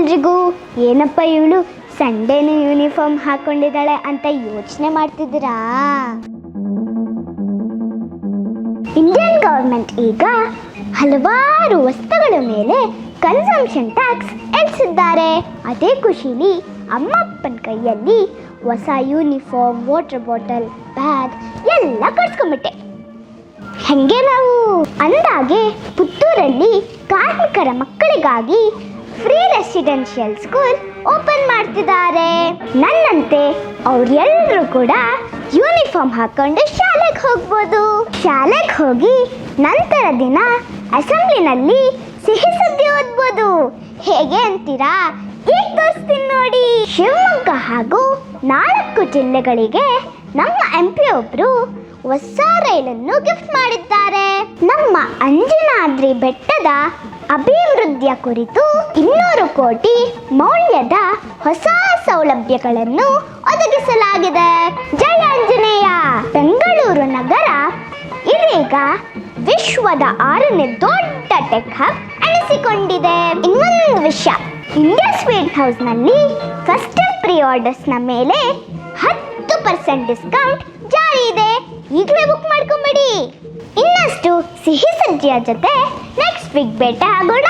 ಎಲ್ರಿಗೂ. ಏನಪ್ಪ ಇವಳು ಸಂಡೇನು ಯೂನಿಫಾರ್ಮ್ ಹಾಕೊಂಡಿದ್ದಾಳೆ ಅಂತ ಯೋಚನೆ ಮಾಡ್ತಿದ್ದೀರಾ? ಇಂಡಿಯನ್ ಗವರ್ಮೆಂಟ್ ಈಗ ಹಲವಾರು ವಸ್ತುಗಳ ಮೇಲೆ ಕನ್ಸಂಪ್ಷನ್ ಟ್ಯಾಕ್ಸ್ ಎಲ್ಸಿದ್ದಾರೆ. ಅದೇ ಖುಷಿಲಿ ಅಮ್ಮ ಅಪ್ಪನ ಕೈಯಲ್ಲಿ ಹೊಸ ಯೂನಿಫಾರ್ಮ್, ವಾಟರ್ ಬಾಟಲ್, ಬ್ಯಾಗ್ ಎಲ್ಲ ಕಟ್ಸ್ಕೊಂಡ್ಬಿಟ್ಟೆ. ಹಂಗೆ ನಾವು ಅಂದಾಗೆ ಪುತ್ತೂರಲ್ಲಿ ಕಾರ್ಮಿಕರ ಮಕ್ಕಳಿಗಾಗಿ ಫ್ರೀ ರೆಸಿಡೆನ್ಷಿಯಲ್ ಸ್ಕೂಲ್ ಓಪನ್ ಮಾಡ್ತಿದ್ದಾರೆ. ನನ್ನಂತೆ ಅವ್ರೆಲ್ಲರೂ ಕೂಡ ಯೂನಿಫಾರ್ಮ್ ಹಾಕೊಂಡು ಶಾಲೆಗೆ ಹೋಗ್ಬೋದು. ಶಾಲೆಗೆ ಹೋಗಿ ನಂತರ ದಿನ ಅಸೆಂಬ್ಲಿನಲ್ಲಿ ಸಿಹಿ ಸುದ್ದಿ ಓದ್ಬೋದು. ಹೇಗೆ ಅಂತೀರಾ? ಈಗ ತೋರಿಸ್ತೀನಿ ನೋಡಿ. ಶಿವಮೊಗ್ಗ ಹಾಗೂ 4 ಜಿಲ್ಲೆಗಳಿಗೆ ನಮ್ಮ MP ಒಬ್ರು ಹೊಸ ರೈಲನ್ನು ಗಿಫ್ಟ್ ಮಾಡಿದ್ದಾರೆ. ನಮ್ಮ ಅಂಜನಾದ್ರಿ ಬೆಟ್ಟದ ಅಭಿವೃದ್ಧಿಯ ಕುರಿತು 200 ಕೋಟಿ ಮೌಲ್ಯದ ಹೊಸ ಸೌಲಭ್ಯಗಳನ್ನು ಒದಗಿಸಲಾಗಿದೆ. ಜಯ ಆಂಜನೇಯ. ಬೆಂಗಳೂರು ನಗರ ಇದೀಗ ವಿಶ್ವದ 6ನೇ ದೊಡ್ಡ ಟೆಕ್ ಹಬ್ ಎನಿಸಿಕೊಂಡಿದೆ. ಇನ್ನೊಂದು ವಿಷಯ, ಇಂಡಿಯಾ ಸ್ವೀಟ್ ಹೌಸ್ನಲ್ಲಿ ಫಸ್ಟ್ ಪ್ರೀ ಆರ್ಡರ್ಸ್ನ ಮೇಲೆ 10% ಡಿಸ್ಕೌಂಟ್ ಜಾರಿ ಇದೆ. ಈಗಲೇ ಬುಕ್ ಮಾಡ್ಕೊಂಬಿಡಿ. ಇನ್ನಷ್ಟು ಸಿಹಿ ಸುದ್ದಿಯ ಜೊತೆ ನೆಕ್ಸ್ಟ್ ವೀಕ್ ಭೇಟಿ ಆಗೋಣ.